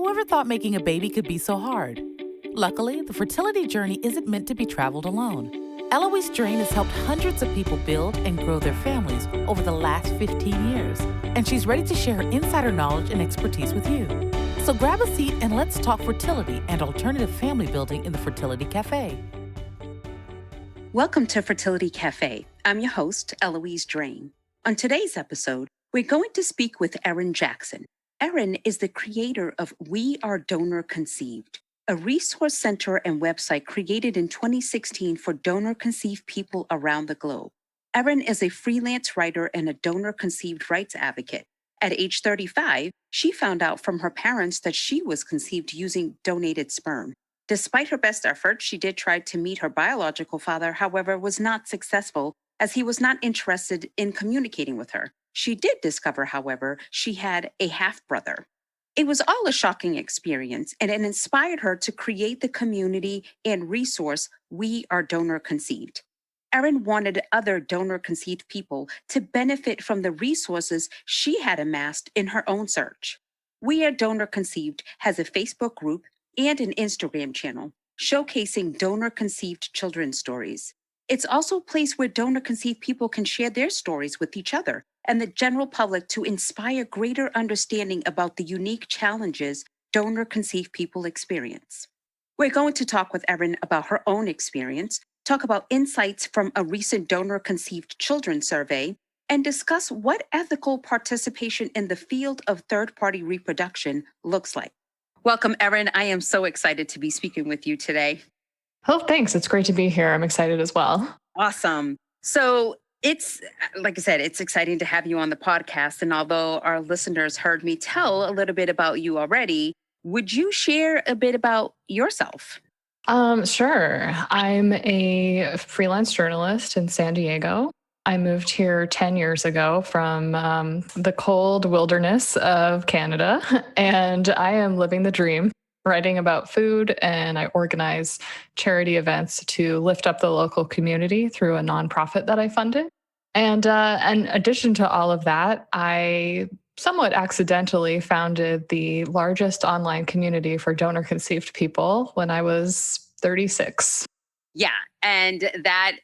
Whoever thought making a baby could be so hard? Luckily, the fertility journey isn't meant to be traveled alone. Eloise Drain has helped hundreds of people build and grow their families over the last 15 years, and she's ready to share her insider knowledge and expertise with you. So grab a seat and let's talk fertility and alternative family building in the Fertility Cafe. Welcome to Fertility Cafe. I'm your host, Eloise Drain. On today's episode, we're going to speak with Erin Jackson. Erin is the creator of We Are Donor Conceived, a resource center and website created in 2016 for donor-conceived people around the globe. Erin is a freelance writer and a donor-conceived rights advocate. At age 35, she found out from her parents that she was conceived using donated sperm. Despite her best efforts, she did try to meet her biological father, however, was not successful as he was not interested in communicating with her. She did discover, however, she had a half-brother. It was all a shocking experience, and it inspired her to create the community and resource We Are Donor Conceived. Erin wanted other donor-conceived people to benefit from the resources she had amassed in her own search. We Are Donor Conceived has a Facebook group and an Instagram channel showcasing donor-conceived children's stories. It's also a place where donor-conceived people can share their stories with each other and the general public to inspire greater understanding about the unique challenges donor-conceived people experience. We're going to talk with Erin about her own experience, talk about insights from a recent donor-conceived children survey, and discuss what ethical participation in the field of third-party reproduction looks like. Welcome, Erin. I am so excited to be speaking with you today. Oh, thanks. It's great to be here. I'm excited as well. Awesome. So it's, like I said, it's exciting to have you on the podcast. And although our listeners heard me tell a little bit about you already, would you share a bit about yourself? Sure. I'm a freelance journalist in San Diego. I moved here 10 years ago from the cold wilderness of Canada, and I am living the dream, writing about food, and I organize charity events to lift up the local community through a nonprofit that I funded. And in addition to all of that, I somewhat accidentally founded the largest online community for donor-conceived people when I was 36. Yeah, and that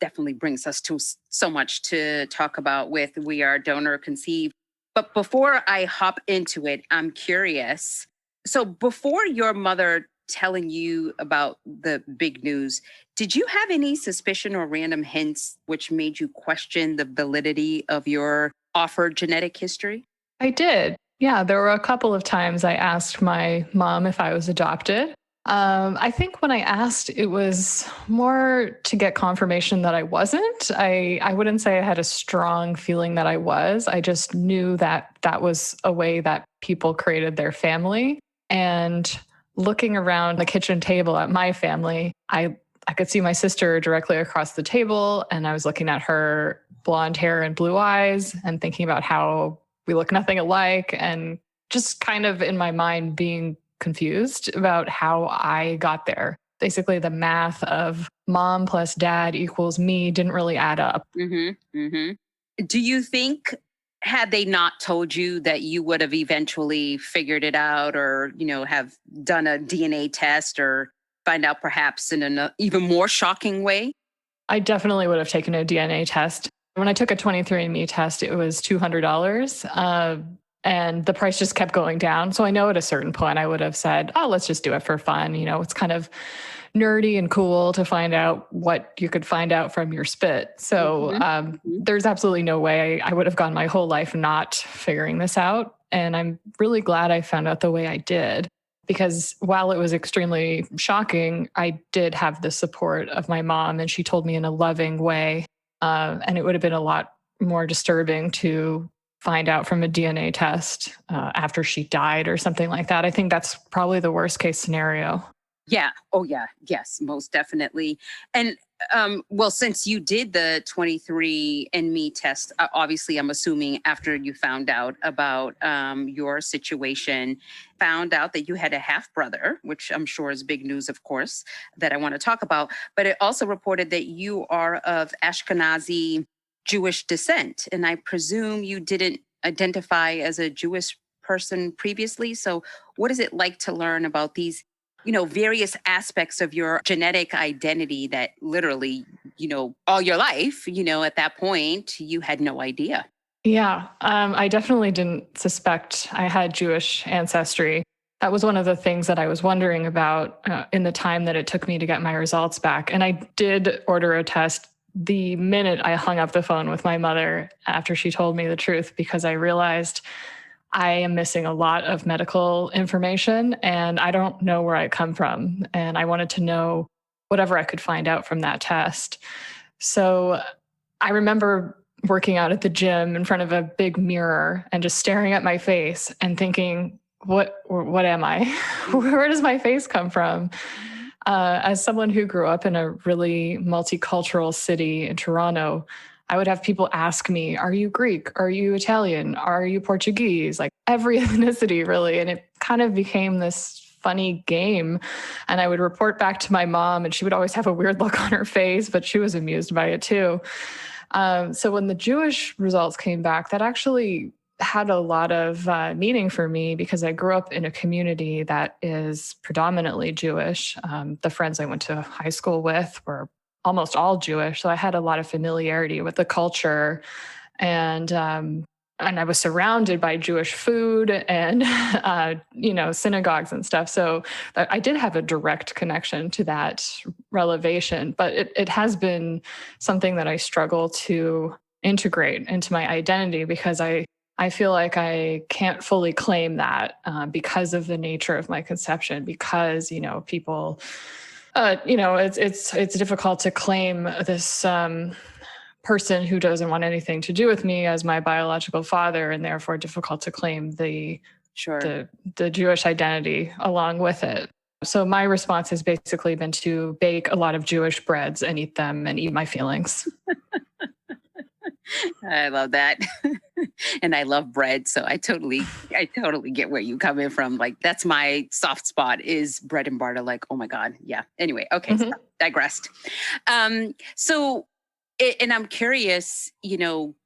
definitely brings us to so much to talk about with We Are Donor Conceived. But before I hop into it, I'm curious. So before your mother telling you about the big news, did you have any suspicion or random hints which made you question the validity of your offered genetic history? I did. Yeah, there were a couple of times I asked my mom if I was adopted. I think when I asked, it was more to get confirmation that I wasn't. I wouldn't say I had a strong feeling that I was. I just knew that that was a way that people created their family. And looking around the kitchen table at my family, I could see my sister directly across the table, and I was looking at her blonde hair and blue eyes and thinking about how we look nothing alike, and just kind of in my mind being confused about how I got there. Basically, the math of mom plus dad equals me didn't really add up. Mm-hmm, mm-hmm. Do you think, had they not told you, that you would have eventually figured it out, or, have done a DNA test or find out perhaps in an even more shocking way? I definitely would have taken a DNA test. When I took a 23andMe test, it was $200. And the price just kept going down. So I know at a certain point I would have said, oh, let's just do it for fun. It's kind of nerdy and cool to find out what you could find out from your spit. So there's absolutely no way I would have gone my whole life not figuring this out. And I'm really glad I found out the way I did, because while it was extremely shocking, I did have the support of my mom, and she told me in a loving way. And it would have been a lot more disturbing to find out from a DNA test after she died or something like that. I think that's probably the worst case scenario. Yeah. Oh, yeah. Yes, most definitely. And well, since you did the 23andMe test, obviously, I'm assuming after you found out about your situation, found out that you had a half brother, which I'm sure is big news, of course, that I want to talk about. But it also reported that you are of Ashkenazi Jewish descent. And I presume you didn't identify as a Jewish person previously. So what is it like to learn about these, various aspects of your genetic identity that literally, all your life, at that point, you had no idea? Yeah, I definitely didn't suspect I had Jewish ancestry. That was one of the things that I was wondering about in the time that it took me to get my results back. And I did order a test the minute I hung up the phone with my mother after she told me the truth, because I realized I am missing a lot of medical information and I don't know where I come from. And I wanted to know whatever I could find out from that test. So I remember working out at the gym in front of a big mirror and just staring at my face and thinking, what am I? Where does my face come from? As someone who grew up in a really multicultural city in Toronto, I would have people ask me, are you Greek? Are you Italian? Are you Portuguese? Like every ethnicity, really. And it kind of became this funny game. And I would report back to my mom, and she would always have a weird look on her face, but she was amused by it too. So when the Jewish results came back, that actually had a lot of meaning for me, because I grew up in a community that is predominantly Jewish. The friends I went to high school with were almost all Jewish. So I had a lot of familiarity with the culture, and I was surrounded by Jewish food and, synagogues and stuff. So I did have a direct connection to that relevation, but it has been something that I struggle to integrate into my identity, because I feel like I can't fully claim that because of the nature of my conception, because, people, it's difficult to claim this, person who doesn't want anything to do with me as my biological father, and therefore difficult to claim the Sure. the Jewish identity along with it. So my response has basically been to bake a lot of Jewish breads and eat them and eat my feelings. I love that. And I love bread. So I totally get where you coming from. Like that's my soft spot is bread and butter. Like, oh my God. Yeah. Anyway. Okay. Mhm. Digressed. So and I'm curious,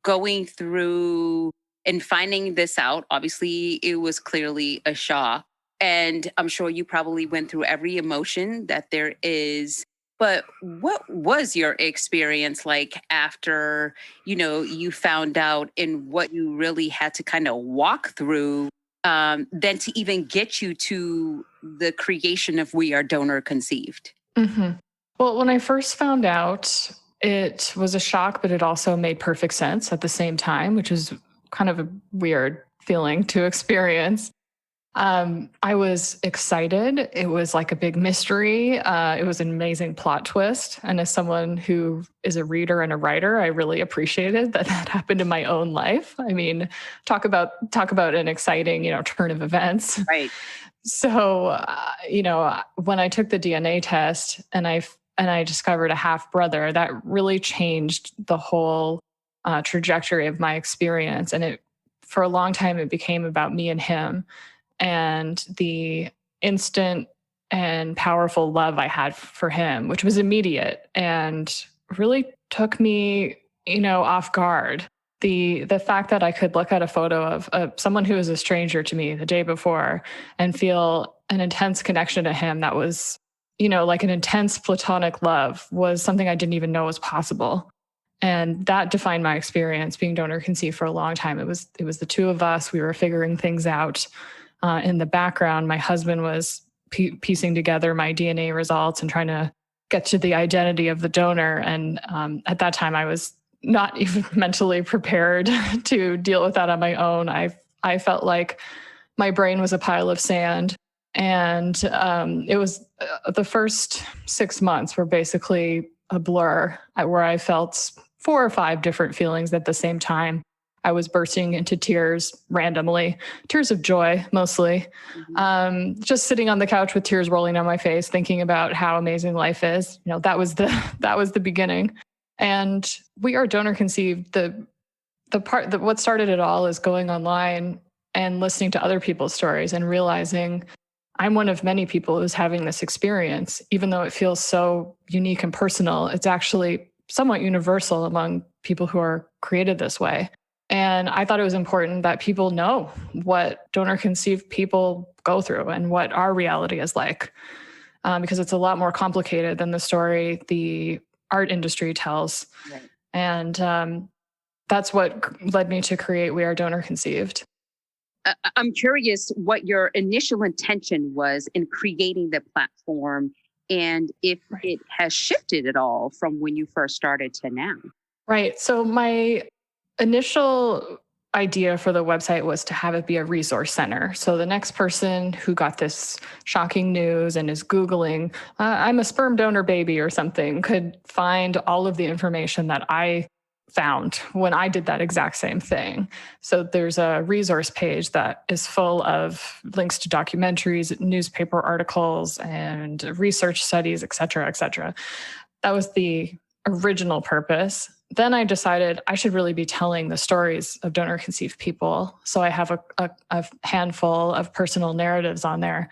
going through and finding this out, obviously it was clearly a shock. And I'm sure you probably went through every emotion that there is. But what was your experience like after, you found out, and what you really had to kind of walk through, then to even get you to the creation of We Are Donor Conceived? Hmm. Well, when I first found out, it was a shock, but it also made perfect sense at the same time, which is kind of a weird feeling to experience. I was excited. It was like a big mystery. It was an amazing plot twist. And as someone who is a reader and a writer, I really appreciated that that happened in my own life. I mean, talk about an exciting, turn of events. Right. So, when I took the DNA test and I discovered a half brother, that really changed the whole trajectory of my experience. And for a long time, it became about me and him, and the instant and powerful love I had for him, which was immediate and really took me, off guard. The fact that I could look at a photo of someone who was a stranger to me the day before and feel an intense connection to him that was, like an intense platonic love, was something I didn't even know was possible. And that defined my experience being donor conceived for a long time. It was the two of us. We were figuring things out. In the background, my husband was piecing together my DNA results and trying to get to the identity of the donor. And at that time, I was not even mentally prepared to deal with that on my own. I felt like my brain was a pile of sand. And it was the first 6 months were basically a blur, where I felt 4 or 5 different feelings at the same time. I was bursting into tears randomly, tears of joy mostly. Mhm. Just sitting on the couch with tears rolling down my face, thinking about how amazing life is. That was the beginning. And We Are Donor Conceived. The part that what started it all is going online and listening to other people's stories and realizing I'm one of many people who's having this experience. Even though it feels so unique and personal, it's actually somewhat universal among people who are created this way. And I thought it was important that people know what donor-conceived people go through and what our reality is like, because it's a lot more complicated than the story the art industry tells. Right. And that's what led me to create We Are Donor Conceived. I'm curious what your initial intention was in creating the platform and if it has shifted at all from when you first started to now. Right. So my initial idea for the website was to have it be a resource center. So the next person who got this shocking news and is Googling, I'm a sperm donor baby or something, could find all of the information that I found when I did that exact same thing. So there's a resource page that is full of links to documentaries, newspaper articles, and research studies, et cetera, et cetera. That was the original purpose. Then I decided I should really be telling the stories of donor conceived people. So I have a handful of personal narratives on there.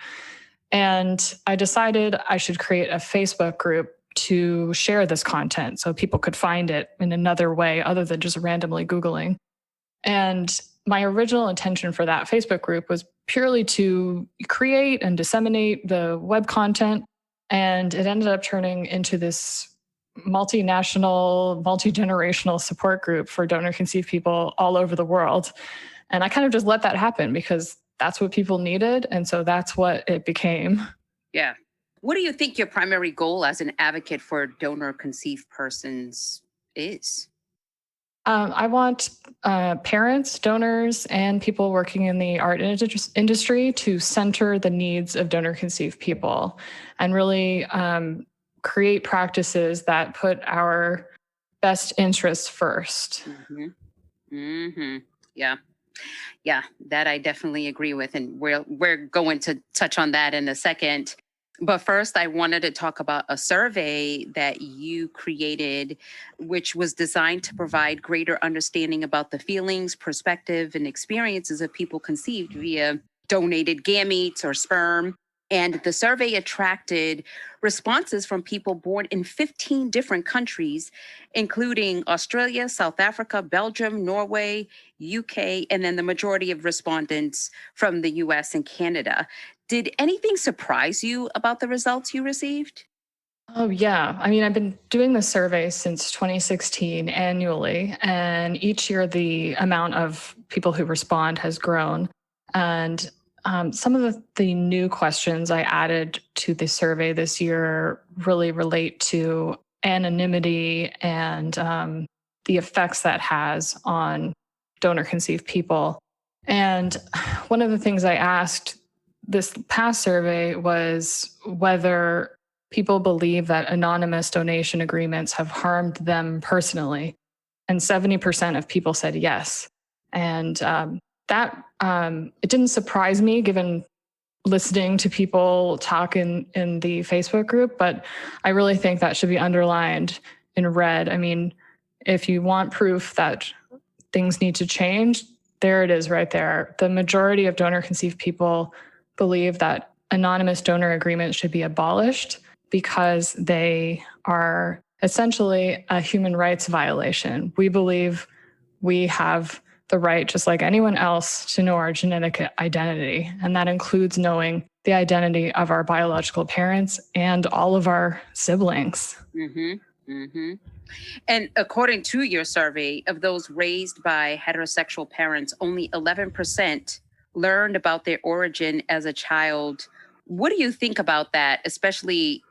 And I decided I should create a Facebook group to share this content so people could find it in another way other than just randomly Googling. And my original intention for that Facebook group was purely to create and disseminate the web content. And it ended up turning into this multinational, multi-generational support group for donor conceived people all over the world. And I kind of just let that happen because that's what people needed. And so that's what it became. Yeah. What do you think your primary goal as an advocate for donor conceived persons is? I want parents, donors, and people working in the art industry to center the needs of donor conceived people and really create practices that put our best interests first. Mm-hmm. Mm-hmm. Yeah. Yeah, that I definitely agree with. And we're going to touch on that in a second. But first, I wanted to talk about a survey that you created, which was designed to provide greater understanding about the feelings, perspective, and experiences of people conceived via donated gametes or sperm. And the survey attracted responses from people born in 15 different countries, including Australia, South Africa, Belgium, Norway, UK, and then the majority of respondents from the US and Canada. Did anything surprise you about the results you received? Oh, yeah. I mean, I've been doing this survey since 2016 annually, and each year the amount of people who respond has grown. And some of the new questions I added to the survey this year really relate to anonymity and the effects that has on donor conceived people. And one of the things I asked this past survey was whether people believe that anonymous donation agreements have harmed them personally. And 70% of people said yes. And it didn't surprise me given listening to people talk in the Facebook group, but I really think that should be underlined in red. I mean, if you want proof that things need to change, there it is right there. The majority of donor conceived people believe that anonymous donor agreements should be abolished because they are essentially a human rights violation. We believe we have the right, just like anyone else, to know our genetic identity. And that includes knowing the identity of our biological parents and all of our siblings. Mm-hmm. Mm-hmm. And according to your survey, of those raised by heterosexual parents, only 11% learned about their origin as a child. What do you think about that, especially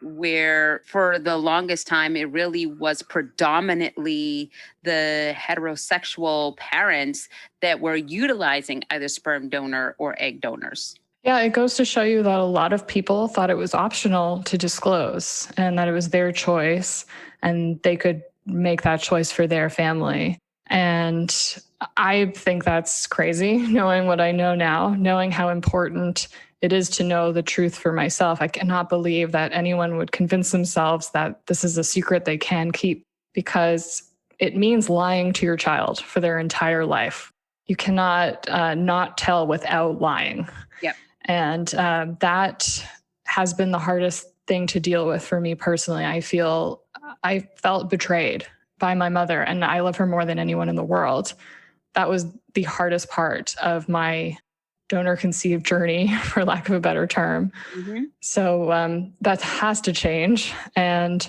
where for the longest time it really was predominantly the heterosexual parents that were utilizing either sperm donor or egg donors? Yeah, it goes to show you that a lot of people thought it was optional to disclose and that it was their choice and they could make that choice for their family. And I think that's crazy, knowing what I know now, knowing how important it is to know the truth for myself. I cannot believe that anyone would convince themselves that this is a secret they can keep, because it means lying to your child for their entire life. You cannot not tell without lying. Yep. And that has been the hardest thing to deal with for me personally. I felt betrayed by my mother, and I love her more than anyone in the world. that was the hardest part of my donor conceived journey, for lack of a better term. Mm-hmm. So that has to change. And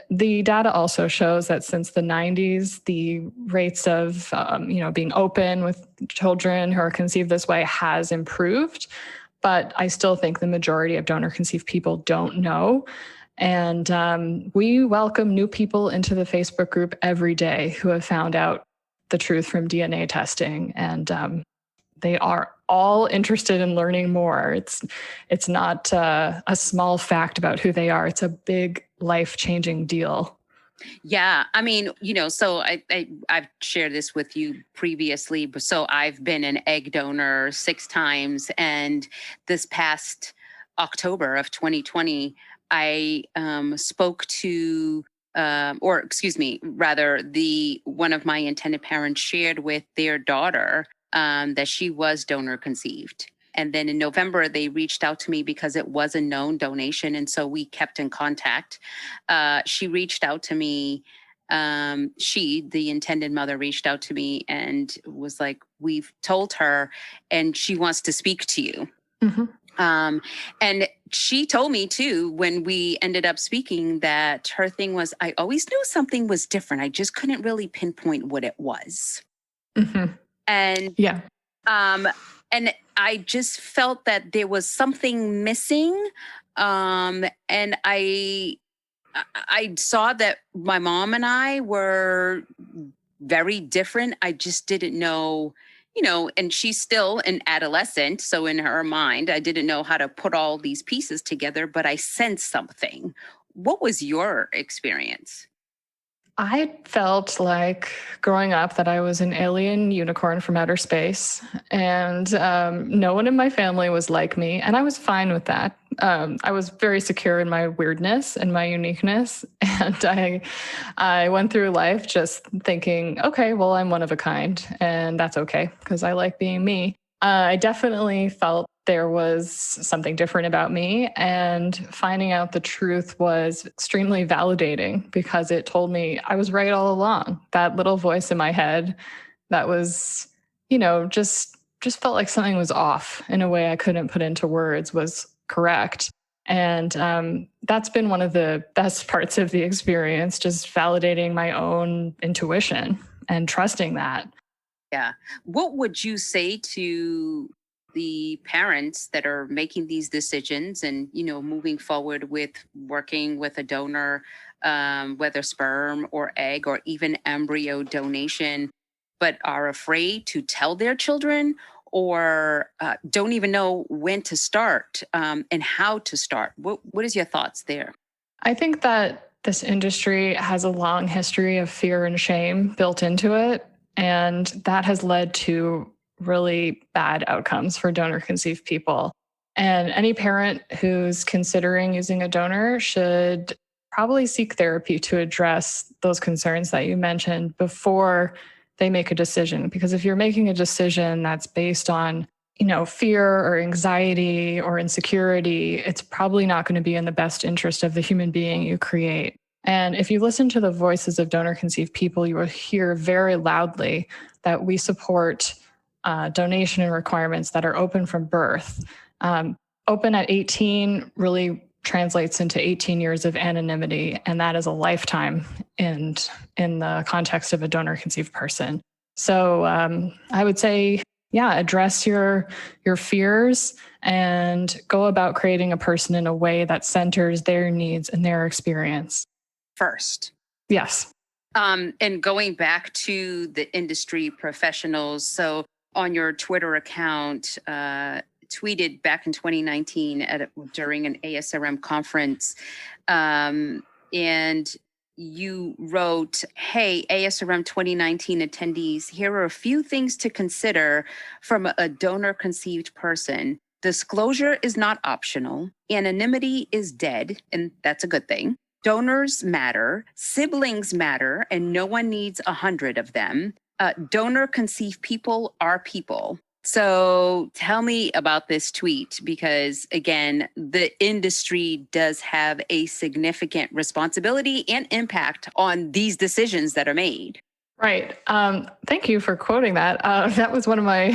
the data also shows that since the 90s, the rates of, being open with children who are conceived this way has improved. But I still think the majority of donor conceived people don't know. And we welcome new people into the Facebook group every day who have found out the truth from DNA testing. And they are all interested in learning more. It's not a small fact about who they are. It's a big life-changing deal. Yeah, I mean, so I've shared this with you previously. So I've been an egg donor 6 times, and this past October of 2020, I spoke to, or excuse me, rather, one of my intended parents shared with their daughter that she was donor conceived. And then in November, they reached out to me because it was a known donation. And so we kept in contact. She reached out to me. The intended mother, reached out to me and was like, we've told her and she wants to speak to you. Mm-hmm. And she told me too, when we ended up speaking, that her thing was, I always knew something was different. I just couldn't really pinpoint what it was. Mm-hmm. And yeah. And I just felt that there was something missing. And I saw that my mom and I were very different. I just didn't know, and she's still an adolescent. So in her mind, I didn't know how to put all these pieces together, but I sensed something. What was your experience? I felt like growing up that I was an alien unicorn from outer space, and no one in my family was like me, and I was fine with that. I was very secure in my weirdness and my uniqueness, and I went through life just thinking, okay, well, I'm one of a kind, and that's okay because I like being me. I definitely felt there was something different about me, and finding out the truth was extremely validating because it told me I was right all along. That little voice in my head that was, just felt like something was off in a way I couldn't put into words was correct. And that's been one of the best parts of the experience, just validating my own intuition and trusting that. Yeah. What would you say to the parents that are making these decisions and, moving forward with working with a donor, whether sperm or egg or even embryo donation, but are afraid to tell their children or don't even know when to start and how to start? What is your thoughts there? I think that this industry has a long history of fear and shame built into it. And that has led to really bad outcomes for donor conceived people. And any parent who's considering using a donor should probably seek therapy to address those concerns that you mentioned before they make a decision. Because if you're making a decision that's based on, fear or anxiety or insecurity, it's probably not going to be in the best interest of the human being you create. And if you listen to the voices of donor conceived people, you will hear very loudly that we support donation and requirements that are open from birth. Open at 18 really translates into 18 years of anonymity, and that is a lifetime in the context of a donor conceived person. So I would say, address your fears and go about creating a person in a way that centers their needs and their experience first. Yes. And going back to the industry professionals, so on your Twitter account, tweeted back in 2019 during an ASRM conference, and you wrote, "Hey, ASRM 2019 attendees, here are a few things to consider from a donor-conceived person. Disclosure is not optional. Anonymity is dead, and that's a good thing. Donors matter, siblings matter, and no one needs 100 of them. Donor-conceived people are people." So tell me about this tweet, because again, the industry does have a significant responsibility and impact on these decisions that are made. Right. Thank you for quoting that. That was one of my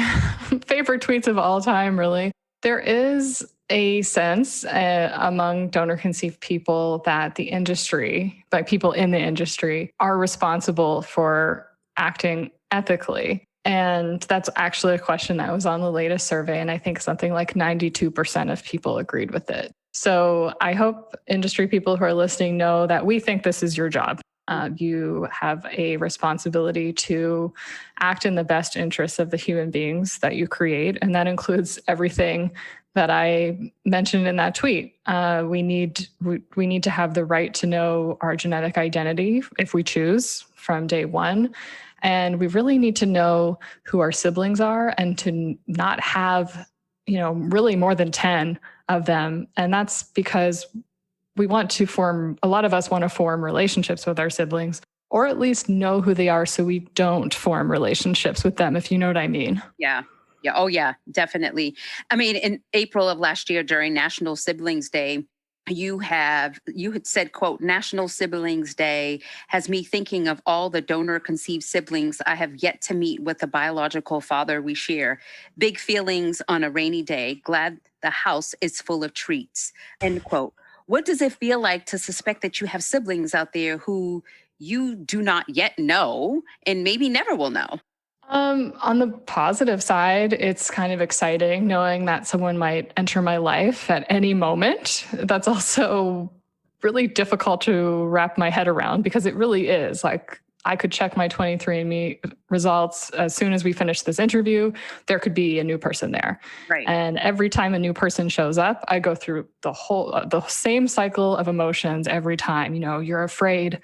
favorite tweets of all time, really. There is a sense among donor conceived people that the industry, like people in the industry, are responsible for acting ethically. And that's actually a question that was on the latest survey. And I think something like 92% of people agreed with it. So I hope industry people who are listening know that we think this is your job. You have a responsibility to act in the best interests of the human beings that you create. And that includes everything that I mentioned in that tweet. We need to have the right to know our genetic identity if we choose from day one. And we really need to know who our siblings are and to not have, really more than 10 of them. And that's because a lot of us want to form relationships with our siblings, or at least know who they are so we don't form relationships with them, if you know what I mean. Yeah. Yeah. Oh, yeah, definitely. I mean, in April of last year during National Siblings Day, you had said, quote, National Siblings Day has me thinking of all the donor conceived siblings I have yet to meet with the biological father we share. Big feelings on a rainy day. Glad the house is full of treats, end quote. What does it feel like to suspect that you have siblings out there who you do not yet know and maybe never will know? On the positive side, it's kind of exciting knowing that someone might enter my life at any moment. That's also really difficult to wrap my head around because it really is. Like, I could check my 23andMe results as soon as we finish this interview. There could be a new person there. Right. And every time a new person shows up, I go through the same cycle of emotions every time. You're afraid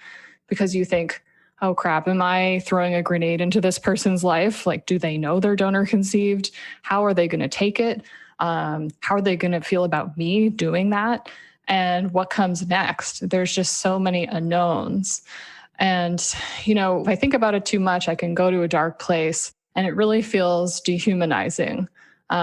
because you think, oh crap, am I throwing a grenade into this person's life? Like, do they know they're donor conceived? How are they going to take it? How are they going to feel about me doing that? And what comes next? There's just so many unknowns. And, if I think about it too much, I can go to a dark place, and it really feels dehumanizing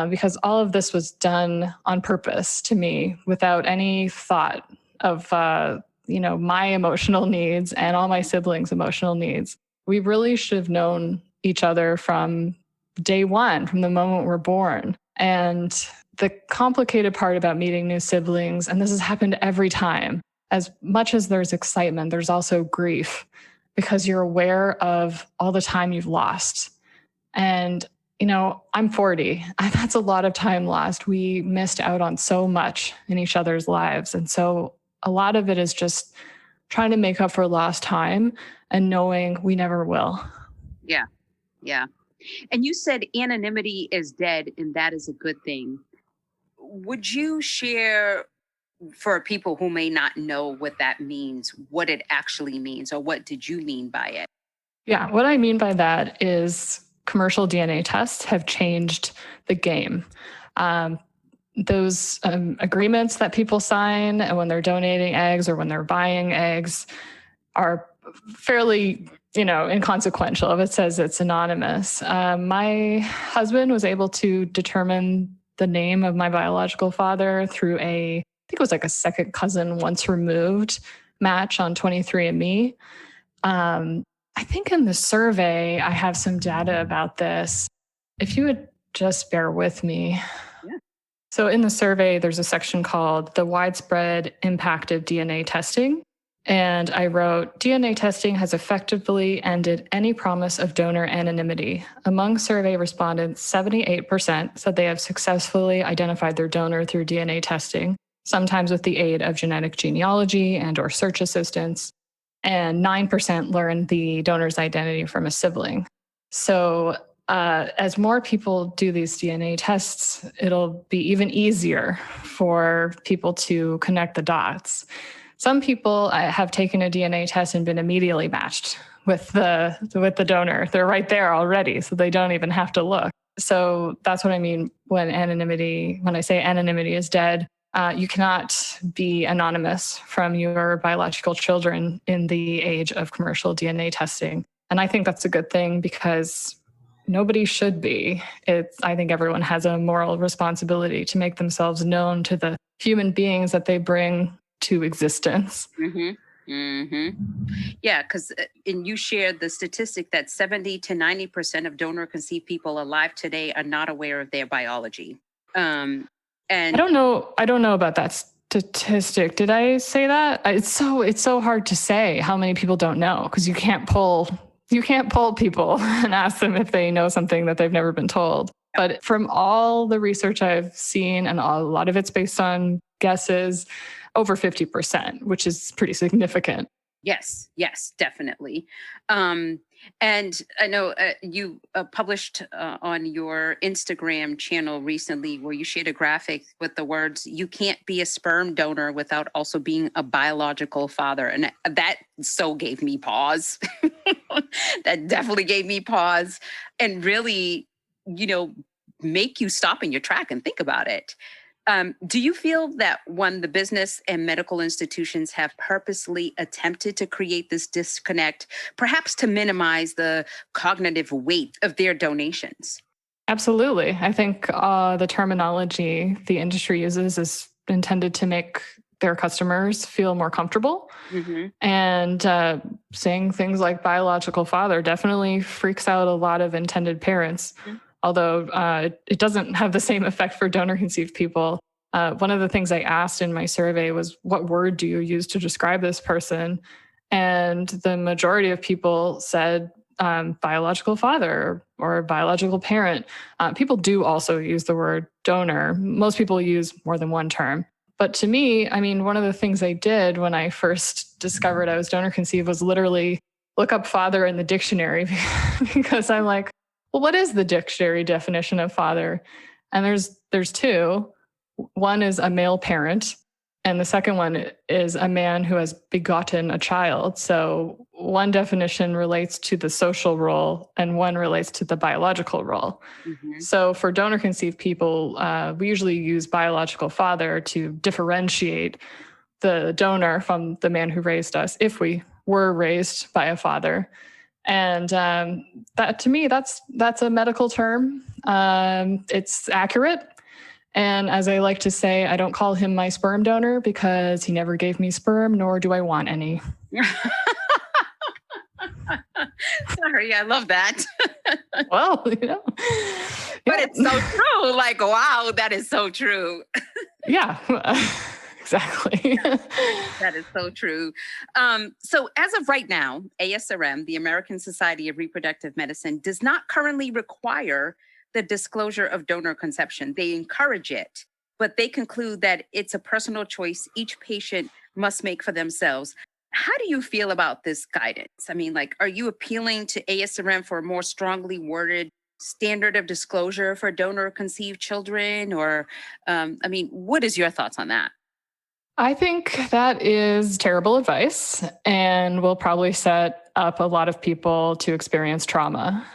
because all of this was done on purpose to me without any thought of, my emotional needs and all my siblings' emotional needs. We really should have known each other from day one, from the moment we're born. And the complicated part about meeting new siblings, and this has happened every time, as much as there's excitement, there's also grief because you're aware of all the time you've lost. And, I'm 40. That's a lot of time lost. We missed out on so much in each other's lives. And so a lot of it is just trying to make up for lost time and knowing we never will. Yeah. Yeah. And you said anonymity is dead, and that is a good thing. Would you share, for people who may not know what that means, what it actually means, or what did you mean by it? Yeah, what I mean by that is commercial DNA tests have changed the game. Those agreements that people sign when they're donating eggs or when they're buying eggs are fairly, inconsequential if it says it's anonymous. My husband was able to determine the name of my biological father through I think it was like a second cousin once removed match on 23andMe. I think in the survey, I have some data about this. If you would just bear with me. Yeah. So in the survey, there's a section called The Widespread Impact of DNA Testing. And I wrote, DNA testing has effectively ended any promise of donor anonymity. Among survey respondents, 78% said they have successfully identified their donor through DNA testing, sometimes with the aid of genetic genealogy and or search assistance. And 9% learned the donor's identity from a sibling. So as more people do these DNA tests, it'll be even easier for people to connect the dots. Some people have taken a DNA test and been immediately matched with the donor. They're right there already, so they don't even have to look. So that's what I mean when I say anonymity is dead. You cannot be anonymous from your biological children in the age of commercial DNA testing. And I think that's a good thing because nobody should be. I think everyone has a moral responsibility to make themselves known to the human beings that they bring to existence. Mm-hmm. Hmm. Yeah, because and you shared the statistic that 70 to 90% of donor conceived people alive today are not aware of their biology. Um, I and don't know. I don't know about that statistic. Did I say that? It's so hard to say how many people don't know because you can't pull people and ask them if they know something that they've never been told. But from all the research I've seen, and a lot of it's based on guesses, over 50%, which is pretty significant. Yes, yes, definitely. Um, and I know you published on your Instagram channel recently where you shared a graphic with the words, "You can't be a sperm donor without also being a biological father." And that so gave me pause. That definitely gave me pause and really, you know, make you stop in your track and think about it. Do you feel that when the business and medical institutions have purposely attempted to create this disconnect, perhaps to minimize the cognitive weight of their donations? Absolutely. I think the terminology the industry uses is intended to make their customers feel more comfortable. Hmm. And saying things like biological father definitely freaks out a lot of intended parents, although it doesn't have the same effect for donor conceived people. One of the things I asked in my survey was, what word do you use to describe this person? And the majority of people said biological father or biological parent. People do also use the word donor. Most people use more than one term. But to me, I mean, one of the things I did when I first discovered I was donor conceived was literally look up father in the dictionary because I'm like, well, what is the dictionary definition of father? And there's two. One is a male parent, and the second one is a man who has begotten a child. So one definition relates to the social role, and one relates to the biological role. Hmm. So for donor conceived people, we usually use biological father to differentiate the donor from the man who raised us, if we were raised by a father. And that, to me, that's a medical term. It's accurate. And as I like to say, I don't call him my sperm donor because he never gave me sperm, nor do I want any. Sorry, I love that. Well, But yeah, it's so true. Like, wow, that is so true. yeah, exactly. That is so true. So, as of right now, ASRM, the American Society of Reproductive Medicine, does not currently require the disclosure of donor conception. They encourage it, but they conclude that it's a personal choice each patient must make for themselves. How do you feel about this guidance? I mean, like, are you appealing to ASRM for a more strongly worded standard of disclosure for donor conceived children? Or, I mean, what is your thoughts on that? I think that is terrible advice and will probably set up a lot of people to experience trauma.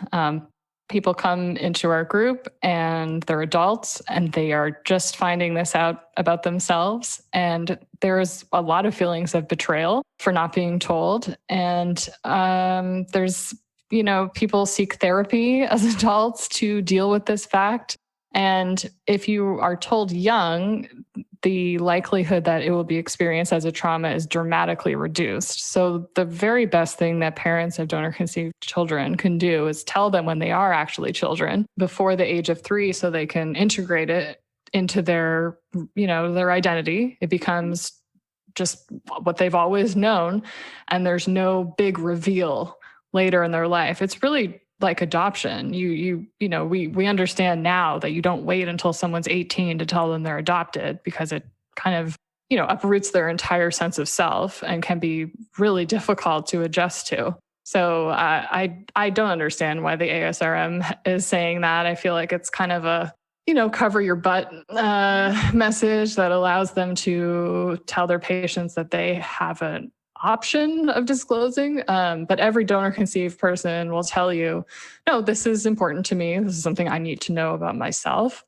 People come into our group and they're adults and they are just finding this out about themselves. And there's a lot of feelings of betrayal for not being told. And people seek therapy as adults to deal with this fact. And if you are told young, the likelihood that it will be experienced as a trauma is dramatically reduced. So the very best thing that parents of donor conceived children can do is tell them when they are actually children before the age of 3 so they can integrate it into their identity. It becomes just what they've always known, and there's no big reveal later in their life. It's really like adoption. We understand now that you don't wait until someone's 18 to tell them they're adopted because it kind of, uproots their entire sense of self and can be really difficult to adjust to. So I don't understand why the ASRM is saying that. I feel like it's kind of a cover your butt message that allows them to tell their patients that they have an option of disclosing. But every donor conceived person will tell you, no, this is important to me. This is something I need to know about myself.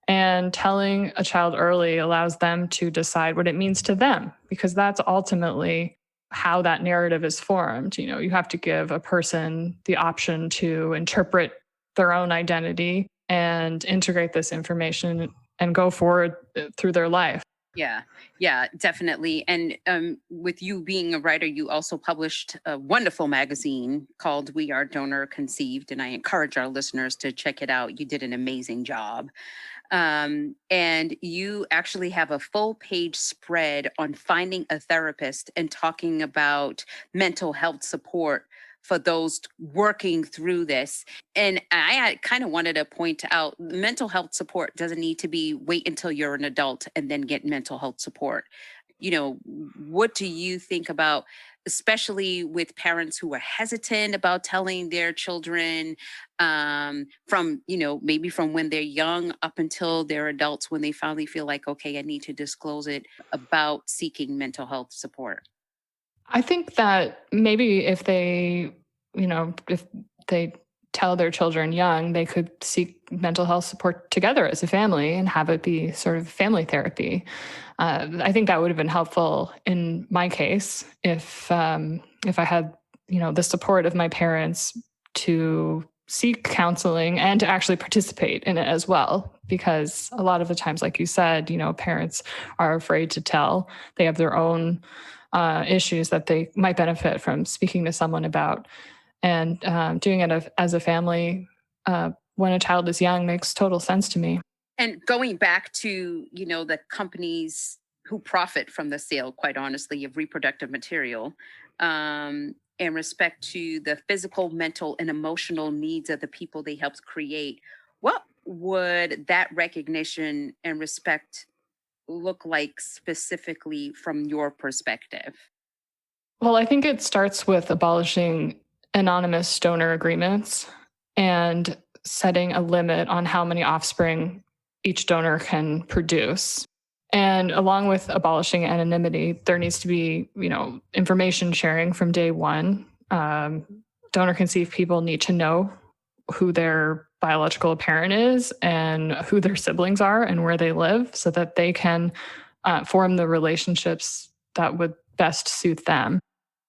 And telling a child early allows them to decide what it means to them, because that's ultimately how that narrative is formed. You have to give a person the option to interpret their own identity and integrate this information and go forward through their life. Yeah, definitely. And with you being a writer, you also published a wonderful magazine called We Are Donor Conceived, and I encourage our listeners to check it out. You did an amazing job. And you actually have a full page spread on finding a therapist and talking about mental health support for those working through this. And I kind of wanted to point out mental health support doesn't need to be wait until you're an adult and then get mental health support. What do you think about, especially with parents who are hesitant about telling their children, from, maybe from when they're young up until they're adults, when they finally feel like, okay, I need to disclose it, about seeking mental health support? I think that maybe if they tell their children young, they could seek mental health support together as a family and have it be sort of family therapy. I think that would have been helpful in my case if I had the support of my parents to seek counseling and to actually participate in it as well. Because a lot of the times, like you said, parents are afraid to tell. They have their own issues that they might benefit from speaking to someone about. And doing it as a family when a child is young makes total sense to me. And going back to, the companies who profit from the sale, quite honestly, of reproductive material, in respect to the physical, mental, and emotional needs of the people they helped create, what would that recognition and respect look like specifically from your perspective? Well, I think it starts with abolishing anonymous donor agreements and setting a limit on how many offspring each donor can produce. And along with abolishing anonymity, there needs to be, information sharing from day one. Donor conceived people need to know who their biological parent is and who their siblings are and where they live so that they can form the relationships that would best suit them.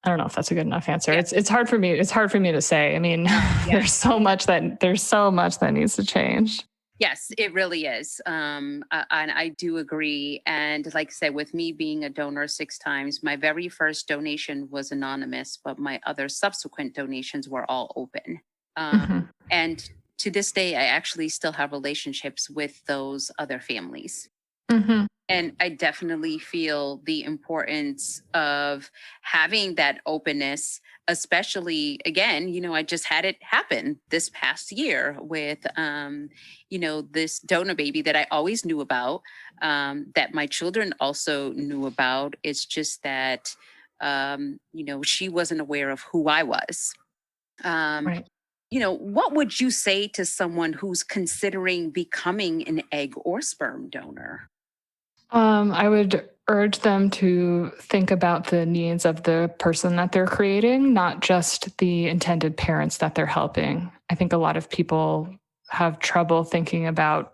I don't know if that's a good enough answer. Yeah. It's hard for me. It's hard for me to say. I mean, there's so much that needs to change. Yes, it really is. And I do agree. And like I said, with me being a donor 6 times, my very first donation was anonymous, but my other subsequent donations were all open. And to this day, I actually still have relationships with those other families. And I definitely feel the importance of having that openness, especially again, I just had it happen this past year with, this donor baby that I always knew about, that my children also knew about. It's just that, she wasn't aware of who I was. Right. What would you say to someone who's considering becoming an egg or sperm donor? I would urge them to think about the needs of the person that they're creating, not just the intended parents that they're helping. I think a lot of people have trouble thinking about,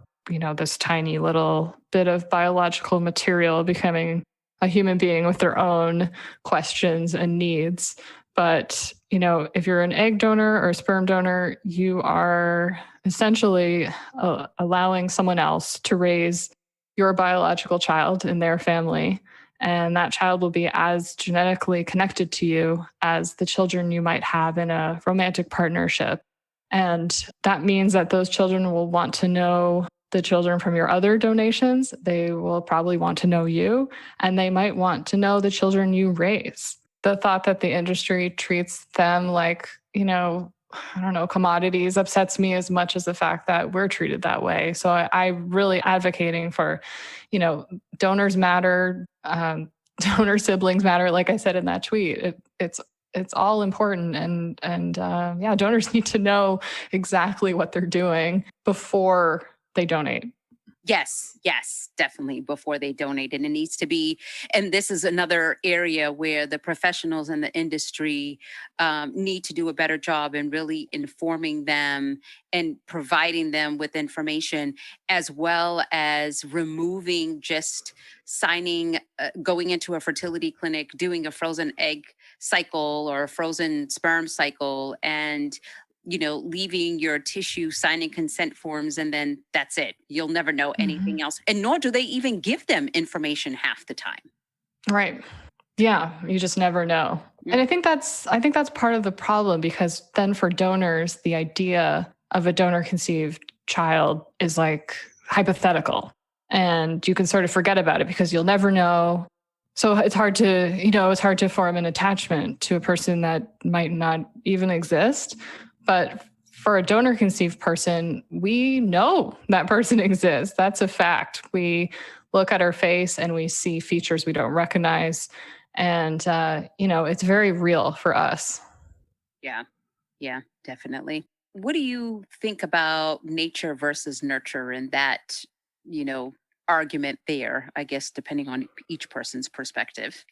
this tiny little bit of biological material becoming a human being with their own questions and needs. But, if you're an egg donor or a sperm donor, you are essentially allowing someone else to raise your biological child in their family. And that child will be as genetically connected to you as the children you might have in a romantic partnership. And that means that those children will want to know the children from your other donations. They will probably want to know you, and they might want to know the children you raise. The thought that the industry treats them like, I don't know, commodities upsets me as much as the fact that we're treated that way. So I really advocating for, donors matter, donor siblings matter. Like I said in that tweet, it's all important, and donors need to know exactly what they're doing before they donate. Yes, definitely before they donate. And it needs to be, and this is another area where the professionals in the industry need to do a better job in really informing them and providing them with information, as well as removing just signing, going into a fertility clinic, doing a frozen egg cycle or a frozen sperm cycle, and leaving your tissue, signing consent forms, and then that's it. You'll never know anything else. And nor do they even give them information half the time. Right. Yeah, you just never know. Yeah. And I think that's part of the problem, because then for donors, the idea of a donor conceived child is like hypothetical, and you can sort of forget about it because you'll never know. So it's hard to form an attachment to a person that might not even exist. But for a donor conceived person, we know that person exists. That's a fact. We look at her face and we see features we don't recognize. And, it's very real for us. Yeah. Yeah, definitely. What do you think about nature versus nurture and that, you know, argument there, I guess, depending on each person's perspective?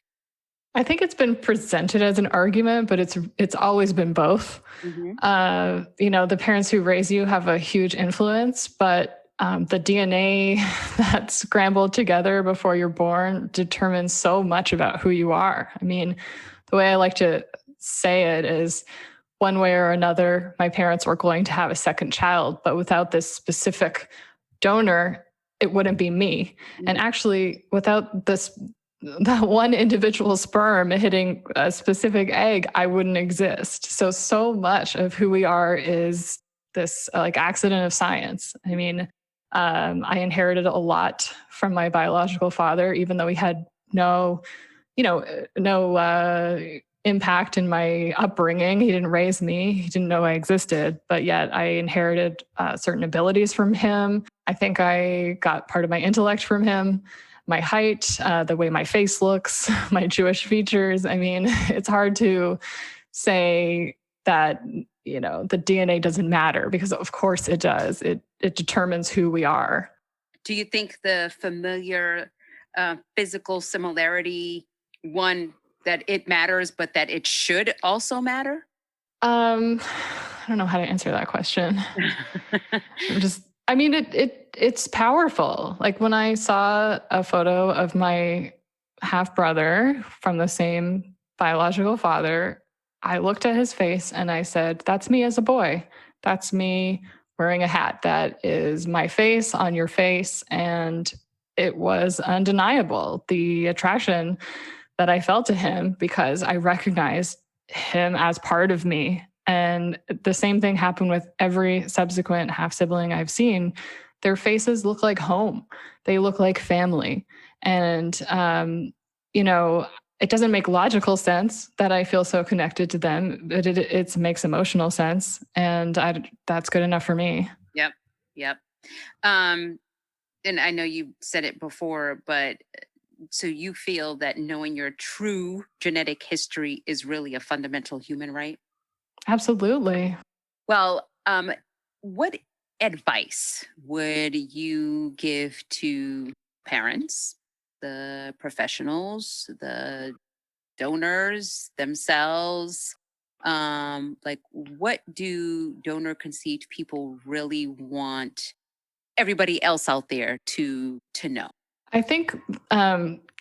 I think it's been presented as an argument, but it's always been both. Hmm. The parents who raise you have a huge influence, but the DNA that's scrambled together before you're born determines so much about who you are. I mean, the way I like to say it is, one way or another, my parents were going to have a second child, but without this specific donor, it wouldn't be me. And actually, without that one individual sperm hitting a specific egg, I wouldn't exist. So much of who we are is this like accident of science. I mean, I inherited a lot from my biological father, even though he had no impact in my upbringing. He didn't raise me. He didn't know I existed, but yet I inherited certain abilities from him. I think I got part of my intellect from him, my height, the way my face looks, my Jewish features. I mean, it's hard to say that, the DNA doesn't matter, because of course it does. It determines who we are. Do you think the familiar physical similarity, one, that it matters, but that it should also matter? I don't know how to answer that question. I mean, it's powerful. Like when I saw a photo of my half brother from the same biological father, I looked at his face and I said, "That's me as a boy. That's me wearing a hat. That is my face on your face." And it was undeniable, the attraction that I felt to him, because I recognized him as part of me. And the same thing happened with every subsequent half sibling I've seen. Their faces look like home, they look like family. And, it doesn't make logical sense that I feel so connected to them, but it makes emotional sense. And that's good enough for me. Yep. Yep. Um, and I know you said it before, but so you feel that knowing your true genetic history is really a fundamental human right? Absolutely. Well, what advice would you give to parents, the professionals, the donors themselves? Like, what do donor conceived people really want everybody else out there to know? I think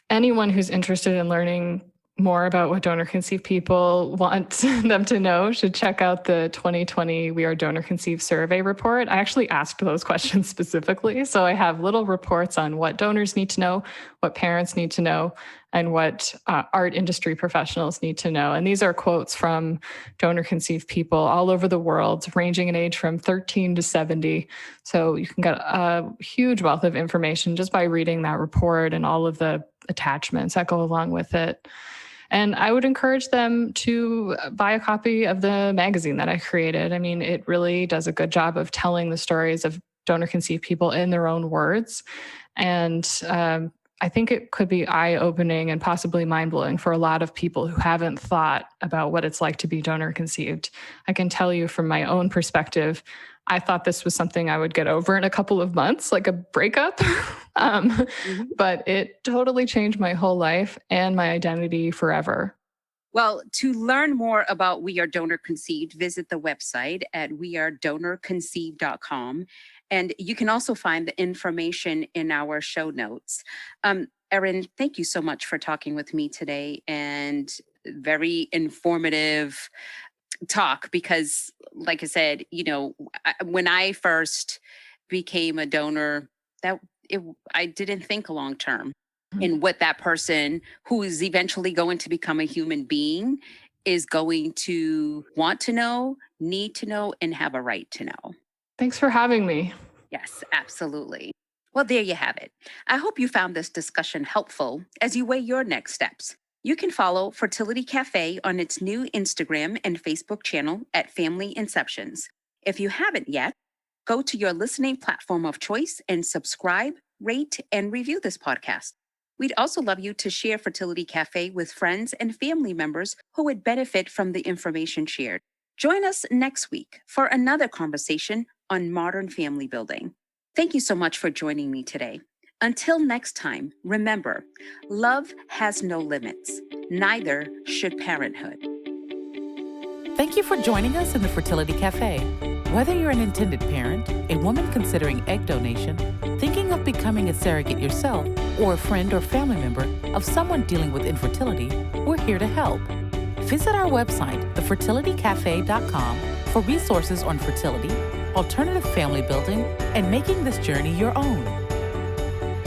anyone who's interested in learning more about what donor conceived people want them to know should check out the 2020 We Are Donor Conceived survey report. I actually asked those questions specifically. So I have little reports on what donors need to know, what parents need to know, and what art industry professionals need to know. And these are quotes from donor conceived people all over the world, ranging in age from 13 to 70. So you can get a huge wealth of information just by reading that report and all of the attachments that go along with it. And I would encourage them to buy a copy of the magazine that I created. I mean, it really does a good job of telling the stories of donor conceived people in their own words. And I think it could be eye-opening and possibly mind-blowing for a lot of people who haven't thought about what it's like to be donor conceived. I can tell you from my own perspective, I thought this was something I would get over in a couple of months, like a breakup. But it totally changed my whole life and my identity forever. Well, to learn more about We Are Donor Conceived, visit the website at wearedonorconceived.com. And you can also find the information in our show notes. Erin, thank you so much for talking with me today, and very informative talk because, like I said, when I first became a donor, I didn't think long term in what that person who is eventually going to become a human being is going to want to know, need to know, and have a right to know. Thanks for having me. Yes, absolutely. Well, there you have it. I hope you found this discussion helpful as you weigh your next steps. You can follow Fertility Cafe on its new Instagram and Facebook channel at Family Inceptions. If you haven't yet, go to your listening platform of choice and subscribe, rate, and review this podcast. We'd also love you to share Fertility Cafe with friends and family members who would benefit from the information shared. Join us next week for another conversation on modern family building. Thank you so much for joining me today. Until next time, remember, love has no limits. Neither should parenthood. Thank you for joining us in the Fertility Cafe. Whether you're an intended parent, a woman considering egg donation, thinking of becoming a surrogate yourself, or a friend or family member of someone dealing with infertility, we're here to help. Visit our website, thefertilitycafe.com, for resources on fertility, alternative family building, and making this journey your own.